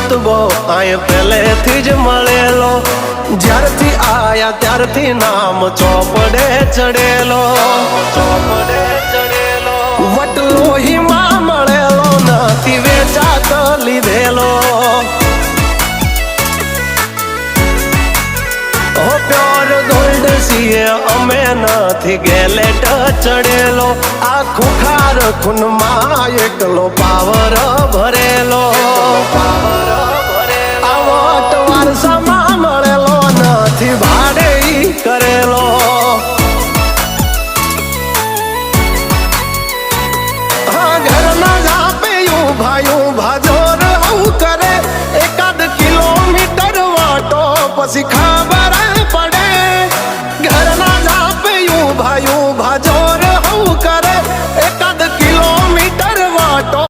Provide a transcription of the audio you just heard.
रुतबो आए पहले थी ज मळेलो ज्यारथी आया त्यारथी नाम चौपड़े चढ़ेलो वटलो ही मां मळेलो नथी वेचात लीधेलो ओ प्योर गोल्ड सीए अमे नथी गेलेट चढ़ेलो आ खुखार खून मां एकलो पावर